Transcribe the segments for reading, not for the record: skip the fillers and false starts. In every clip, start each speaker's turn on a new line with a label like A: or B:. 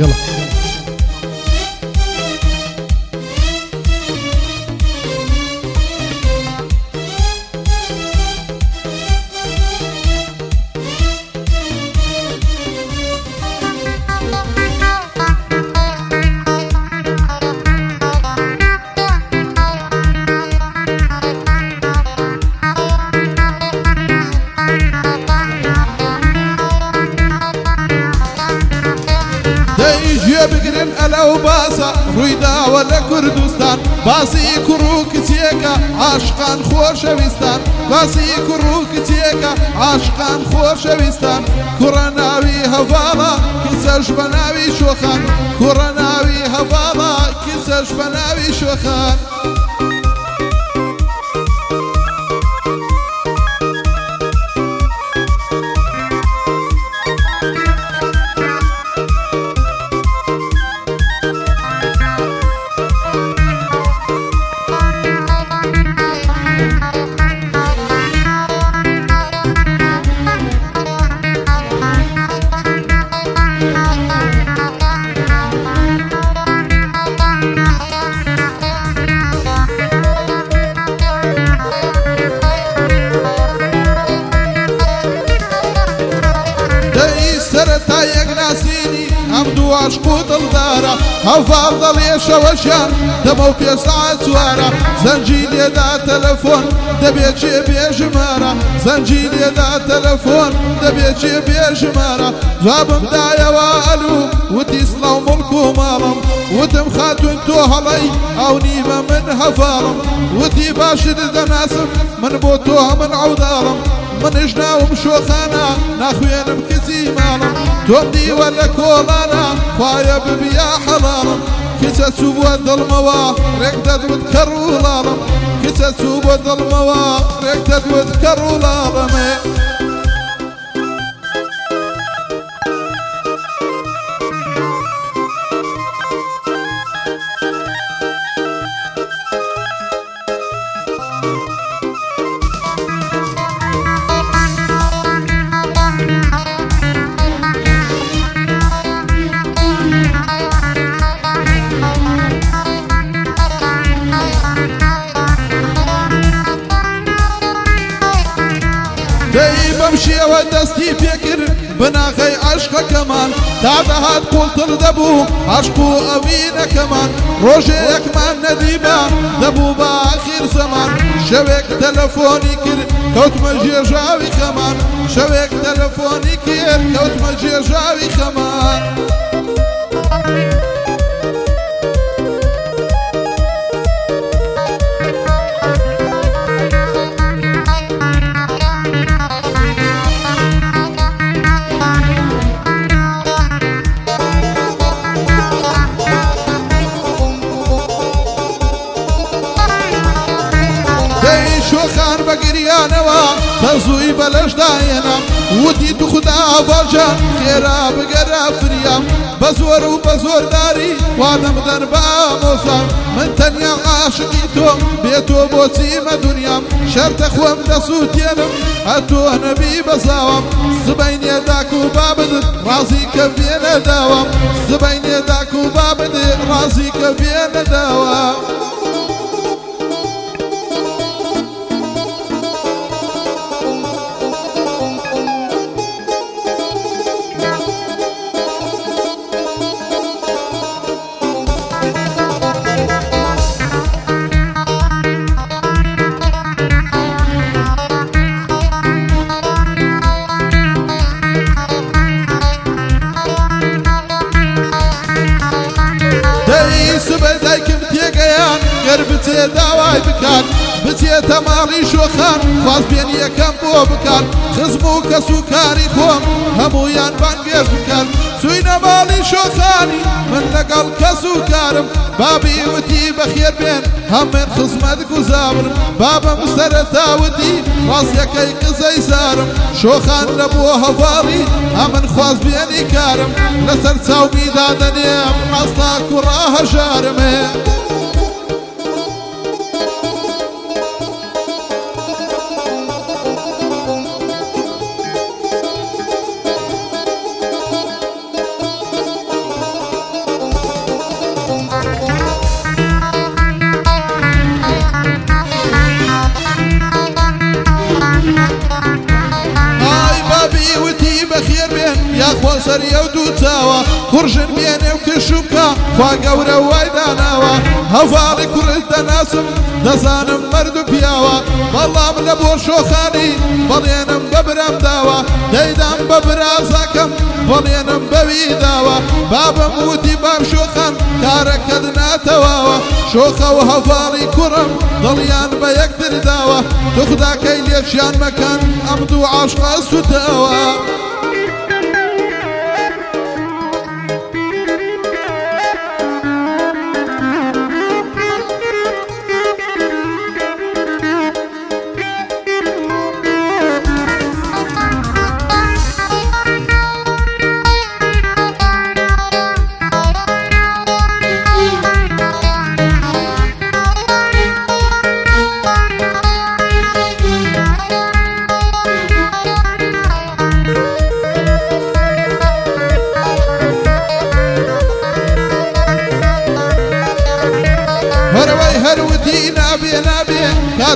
A: يلا
B: بقرن ألو باسا رويدا ولا كردستان باسي كروك تيكا عاشقان خوشويستان باسي كروك تيكا عاشقان خوشويستان كورناوي هفالا كسش بناوي شوخان كورناوي هفالا كسش بناوي شوخان سرتا يقناسيني عمدو عشقو دلدارا هفضل يشوشان دمو في ساعة سوارا زنجيل يدا تلفون دبيجي بيجمارا زنجيل يدا تلفون دبيجي بيجمارا جابم دايا والو وتيسلو ملكو مالم وتم خاتون توهلي او نيمة من هفالم وتي باشد دناسم من بوتوها من عودالم من اجناهم شوخانا ناخوينم كزي مالم تومدي ولا كولانا خوايا ببيا حلالم كسا سوبو الظلموا ركدد وتكروا لالم كسا سوبو الظلموا ركدد وتكروا لالم بمشي ودستي فكر بناخي عشق كمان تعدهات قلت الدبو عشقو أمينة كمان روجيك من نديبة دبو بآخر زمان شويك تلفوني كر كوت مجيجاوي كمان شويك تلفوني كر كوت مجيجاوي كمان شوخان بقريانوا تزوي بلش داينا ودي تخدا فرجان خيرا بقرا فريام بزور وبزور داري وانا مدربا موسان من تنيا عاشقيتو بيتو بوسيمة دنيام شرط اخوام دسوتينم هاتو نبي بزاوام زبين يداك وبابد رازي كبين داوام زبين يداك وبابد رازي كبين داوام قربتي داواي بكان بتي تمالي شوخان خواز بين يكم بو بكان خزمو كسوكاري خوم همويان بانقير بكان سوينا مالي شوخاني من لقل كسوكارم بابي وتي بخير بين هم من خزمتك وزابرم بابا مسترتا وتي راسيا كي قزي سارم شوخان لبوها فاري هم من خواز بيني كارم لسر تاومي دادني راسنا كراها جارمي سەری ئەو دوو چاوە کوڕژن بێنێ و کشوکە خوا گەورە وای داناوە هەڤاڵی کوڕت دەناسم دەزانم مەرد و پیاوە بەڵام لە بۆ شۆخانی بەڵێنم بە برام داوە دەیدام بە برازەکەم بەڵێنم بەوی داوە بابم وتی بام شۆخان کارەکەت ناتەواوە شۆخە و هەڤاڵی کوڕم دڵیان بە یەکتر داوە تو خوداکەی لێکیان مەکەن ئەم دوو عاشقە سوتەوە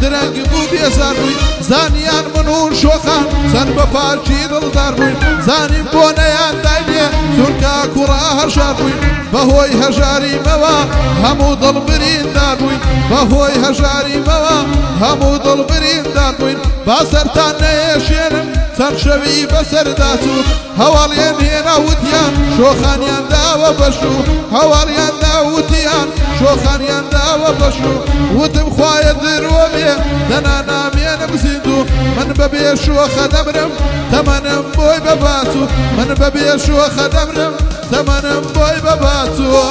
B: درەنگ بوو بێزار بووی زانیان من و شۆخان چەند بە پارکی دڵدار بووین زانیم بۆ نەیان داینێ چونکە کوڕا هەژار بووین بەهۆی هەژاریمەوە هەموو دڵ بریندار بووین بەهۆی هەژاریمەوە هەموو دڵ بریندار بووین با سەرتان نەیەشێنم چەند شەوی بەسەرداچوو هەواڵیان هێنا وتیان شۆخانیان داوە بەشوو هەواڵیان داوتیان شۆخانیان داوە بەشوو وتم خوایە درۆ بێ دەنا نامێنم زیندوو من بەبێ شۆخە دەمرم تەمەنم بۆی بەباچوو من بەبێ شۆخە دەمرم تەمەنم بۆی بەباچوو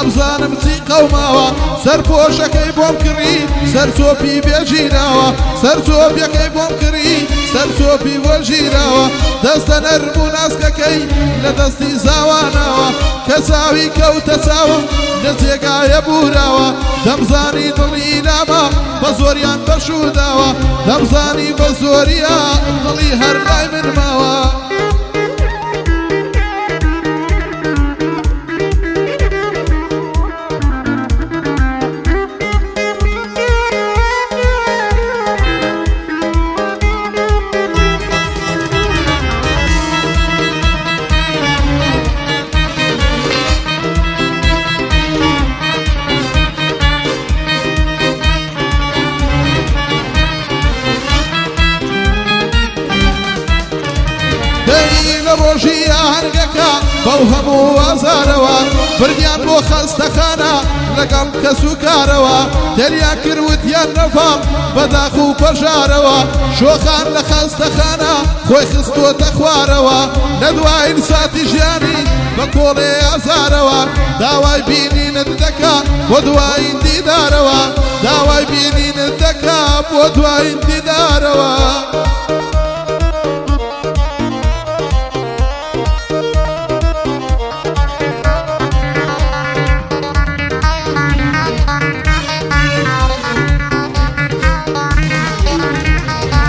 B: تابزانم چی قەوماوە سەرپۆشەکەی بۆم کڕی سەرچۆپی بێژیراوە سەرچۆپیەکەی بۆم کڕی سەرچۆپی بۆ ژیراوە دەستە نەرم و ناسکەکەی لە دەستی زاواناوە کە چاوی کەوتە چاوم لە جێگایە بوراوە دەمزانی دڵی لامە بە زۆریان بەشوداوە دەمزانی بە زۆریە دڵی هەر لای من ماوە ڕۆژی ئاهەنگەکە بەو هەموو ئازارەوە بردیان بۆ خەستەخانە لەگەڵ کەس و کارەوە دەریان کردوتیان نەفام بەداخ و پەژارەوە شۆخان لە خەستەخانە خۆی خستۆتە خوارەوە لە دوای ساتی ژیانی بە کۆڵێ ئازارەوە داوای بینینت دەکا بۆ دوای دیدارەوە داوای بینینت دەکا بۆ دوای دیدارەوە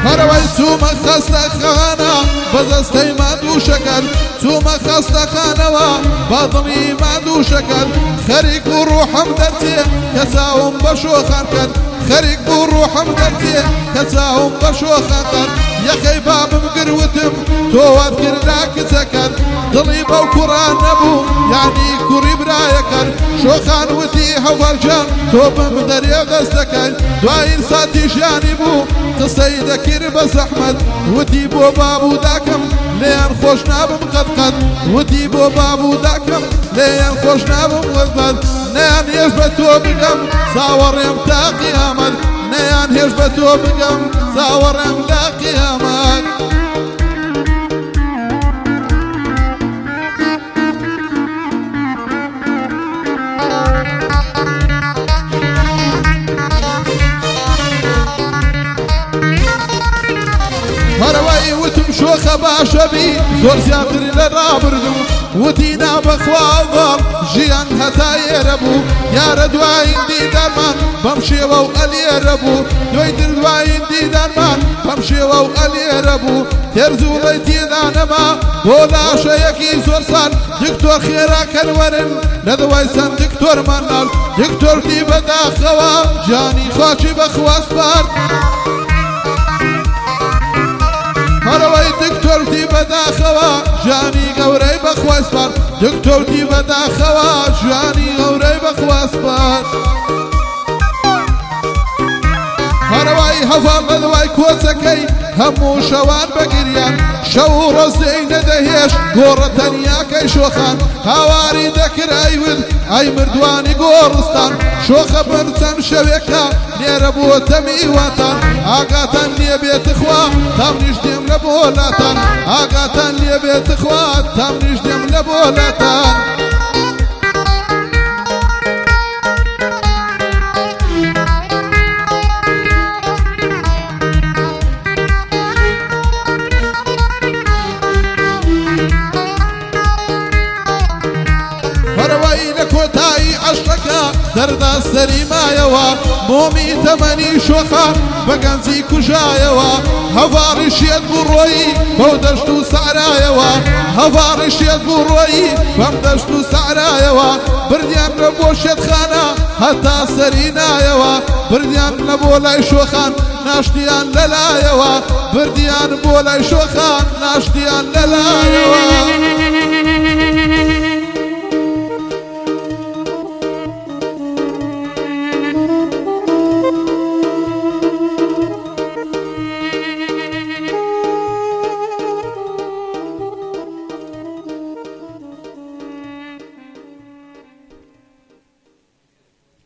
B: هەروەی چوومە خەستەخانە بەدەستەی مادووشەکەن چوومە خەستەخانەوە با دڵی مادووشەکەن خەریک بوو ڕوحم دەرچێ کە چاوم بە شۆخانکەن خەریک بوو ڕوحم دەرچێ کە چاوم بە شۆخانکەن یەکەی بابم گروتم تۆوات کردنا کچەکەن دڵی بەو کوڕان نەبوو یعنی کوڕی برایەکەن شۆخان وتی هەوەرجان تۆ بم دەرێ دەستەکەن دوای ساتی ژیانی بوو قسەی دەکرد بە زەحمەت وتی بۆ بابوو داکەم لێیان خۆش نابم قەت وتی بۆ بابوو داکەم لێیان خۆش نابم قەت نەیان هێش بە تۆ بگەم چاوەڕێم تا قیامەت نەیان هێش بە تۆ بگەم چاوەڕێم تا قیامەت هەروەی وتم شۆخە باشەبی زۆر زیاتر لە ڕابردم وتینا بەخوا ژیان هەتا ئێرە بوو یارە دوایین دیدارمان بەم شێوە و ئەلێرە بوو دوایتر دوایین دیدارمان بەم شێوە و ئەلێرە بوو تێرزوڵی تێدا نەما بۆ لاشەیەکی زۆر سان دکتۆر خێراکەن وەرن لە دوای چەند دکتۆرمان ناز دکتۆرتی بەداخەوە جانی خاچی بەخواستبار هەرەوەی دکتۆرتی بەداخەوە ژانی گەورەی بەخواستبار دکتۆرتی بەداخەوە ژانی گەورەی بەخواستبار هەرەوەی هەڤاڵ لە دوای کۆچەکەی هەموو شەوان بەگریان شەو و ڕۆزەی نەدەهێش گۆڕە تەنیاکەی شۆخان هاواری دەکرای ود ئای مردوانی گۆڕستان شۆخە بەر چەند شەوێکە نێرە بووەتە میواتان ئاگاتان لێ بێتخوا تام نیش دێم لە بۆلاتان ئاگاتان لێ بێتخوا تام نیش دێم لە بۆلاتان دەردا سەری مایەوە مۆمی تەمەنی شۆخە بەگەنجی کوژایەوە هەڤاڕیشێت بوو ڕۆیی بەو دەشت و سەعرایەوە هەڤاڕیشێت بوو ڕۆیی بەم دەشت و سەعرایەوە بردیان لە بۆ شێتخانە هەتا سەری نایەوە بردیان لە بۆ لای شۆخان ناشتیان لەلایەوە بردیان بۆ لای شۆخان ناشتیان لەلایەوە